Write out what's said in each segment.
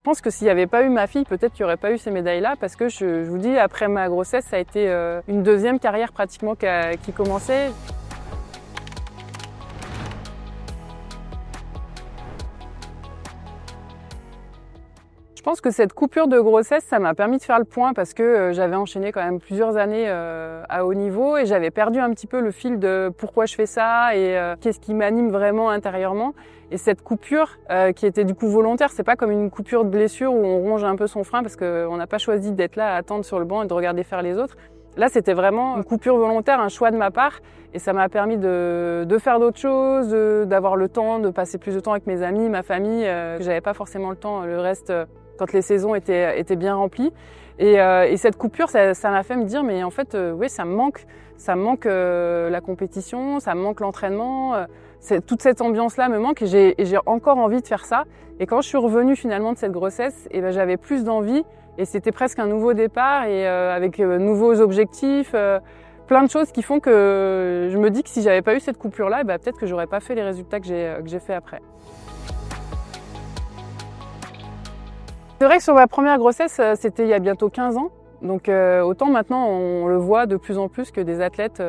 Je pense que s'il n'y avait pas eu ma fille, peut-être qu'il n'y aurait pas eu ces médailles-là, parce que je vous dis, après ma grossesse, ça a été une deuxième carrière pratiquement qui commençait. Je pense que cette coupure de grossesse, ça m'a permis de faire le point parce que j'avais enchaîné quand même plusieurs années à haut niveau et j'avais perdu un petit peu le fil de pourquoi je fais ça et qu'est-ce qui m'anime vraiment intérieurement. Et cette coupure qui était du coup volontaire, c'est pas comme une coupure de blessure où on ronge un peu son frein parce qu'on n'a pas choisi d'être là à attendre sur le banc et de regarder faire les autres. Là, c'était vraiment une coupure volontaire, un choix de ma part et ça m'a permis de faire d'autres choses, d'avoir le temps, de passer plus de temps avec mes amis, ma famille. J'avais pas forcément le temps, le reste quand les saisons étaient bien remplies. Et cette coupure, ça m'a fait me dire, mais en fait, oui, ça me manque la compétition, ça me manque l'entraînement. Toute cette ambiance-là me manque et j'ai encore envie de faire ça. Et quand je suis revenue finalement de cette grossesse, j'avais plus d'envie et c'était presque un nouveau départ et avec nouveaux objectifs, plein de choses qui font que je me dis que si j'avais pas eu cette coupure-là, peut-être que j'aurais pas fait les résultats que j'ai fait après. C'est vrai que sur ma première grossesse, c'était il y a bientôt 15 ans. Donc autant maintenant, on le voit de plus en plus que des athlètes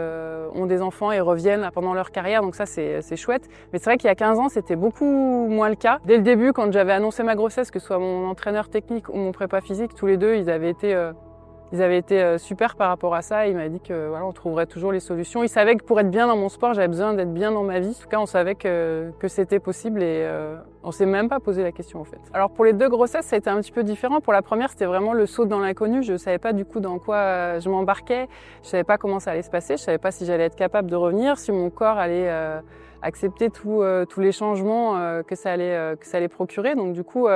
ont des enfants et reviennent pendant leur carrière. Donc ça, c'est chouette. Mais c'est vrai qu'il y a 15 ans, c'était beaucoup moins le cas. Dès le début, quand j'avais annoncé ma grossesse, que ce soit mon entraîneur technique ou mon prépa physique, tous les deux, ils avaient été super par rapport à ça. Il m'a dit que voilà, on trouverait toujours les solutions. Il savait que pour être bien dans mon sport, j'avais besoin d'être bien dans ma vie. En tout cas, on savait que c'était possible et on s'est même pas posé la question en fait. Alors pour les deux grossesses, ça a été un petit peu différent. Pour la première, c'était vraiment le saut dans l'inconnu. Je savais pas du coup dans quoi je m'embarquais. Je savais pas comment ça allait se passer. Je savais pas si j'allais être capable de revenir, si mon corps allait accepter tous les changements que ça allait procurer. Donc du coup,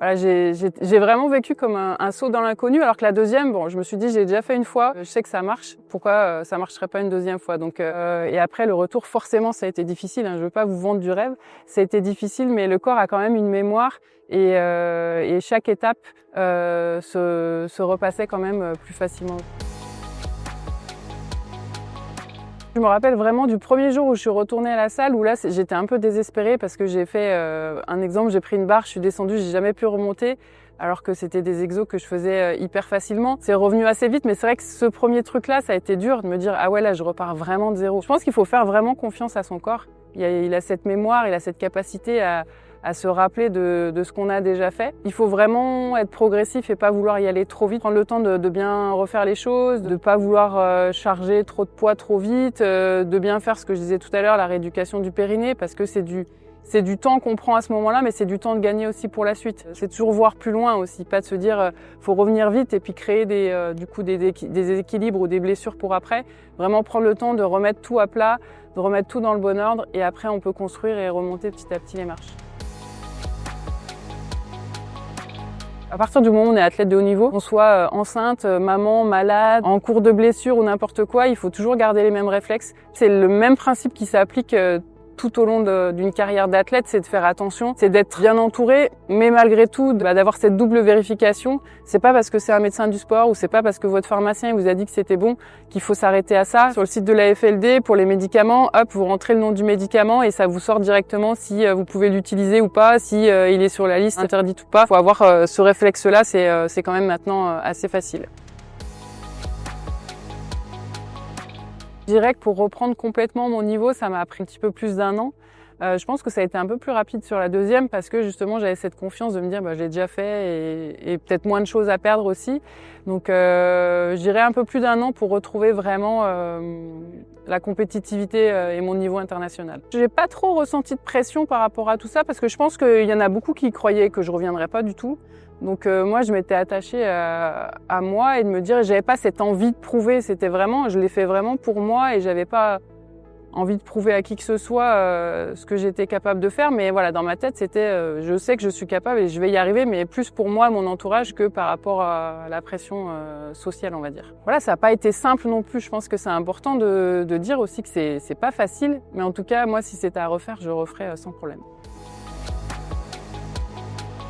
voilà, j'ai vraiment vécu comme un saut dans l'inconnu, alors que la deuxième, bon, je me suis dit, j'ai déjà fait une fois, je sais que ça marche, pourquoi ça marcherait pas une deuxième fois? Donc, et après, le retour, forcément, ça a été difficile, hein, je veux pas vous vendre du rêve, ça a été difficile, mais le corps a quand même une mémoire et chaque étape se repassait quand même plus facilement. Je me rappelle vraiment du premier jour où je suis retournée à la salle où là j'étais un peu désespérée parce que j'ai fait un exemple, j'ai pris une barre, je suis descendue, j'ai jamais pu remonter alors que c'était des exos que je faisais hyper facilement. C'est revenu assez vite mais c'est vrai que ce premier truc là ça a été dur de me dire ah ouais là je repars vraiment de zéro. Je pense qu'il faut faire vraiment confiance à son corps. Il a cette mémoire, il a cette capacité à se rappeler de ce qu'on a déjà fait. Il faut vraiment être progressif et pas vouloir y aller trop vite, prendre le temps de bien refaire les choses, de pas vouloir charger trop de poids trop vite, de bien faire ce que je disais tout à l'heure, la rééducation du périnée, parce que c'est du temps qu'on prend à ce moment-là, mais c'est du temps de gagner aussi pour la suite. C'est toujours voir plus loin aussi, pas de se dire faut revenir vite et puis créer des équilibres ou des blessures pour après. Vraiment prendre le temps de remettre tout à plat, de remettre tout dans le bon ordre et après on peut construire et remonter petit à petit les marches. À partir du moment où on est athlète de haut niveau, qu'on soit enceinte, maman, malade, en cours de blessure ou n'importe quoi, il faut toujours garder les mêmes réflexes. C'est le même principe qui s'applique tout au long d'une carrière d'athlète, c'est de faire attention, c'est d'être bien entouré, mais malgré tout, d'avoir cette double vérification. C'est pas parce que c'est un médecin du sport ou c'est pas parce que votre pharmacien vous a dit que c'était bon qu'il faut s'arrêter à ça. Sur le site de la FLD, pour les médicaments, hop, vous rentrez le nom du médicament et ça vous sort directement si vous pouvez l'utiliser ou pas, si il est sur la liste interdite ou pas. Il faut avoir ce réflexe-là, c'est quand même maintenant assez facile. Je dirais que pour reprendre complètement mon niveau, ça m'a pris un petit peu plus d'1 an. Je pense que ça a été un peu plus rapide sur la deuxième parce que justement j'avais cette confiance de me dire j'ai déjà fait et peut-être moins de choses à perdre aussi. Donc je dirais un peu plus d'1 an pour retrouver vraiment la compétitivité et mon niveau international. J'ai pas trop ressenti de pression par rapport à tout ça parce que je pense qu'il y en a beaucoup qui croyaient que je reviendrais pas du tout. Donc moi je m'étais attachée à moi et de me dire j'avais pas cette envie de prouver, c'était vraiment, je l'ai fait vraiment pour moi et j'avais pas envie de prouver à qui que ce soit ce que j'étais capable de faire, mais voilà, dans ma tête c'était je sais que je suis capable et je vais y arriver, mais plus pour moi, mon entourage, que par rapport à la pression sociale, on va dire. Voilà, ça n'a pas été simple non plus, je pense que c'est important de dire aussi que c'est pas facile, mais en tout cas, moi si c'était à refaire, je referais sans problème.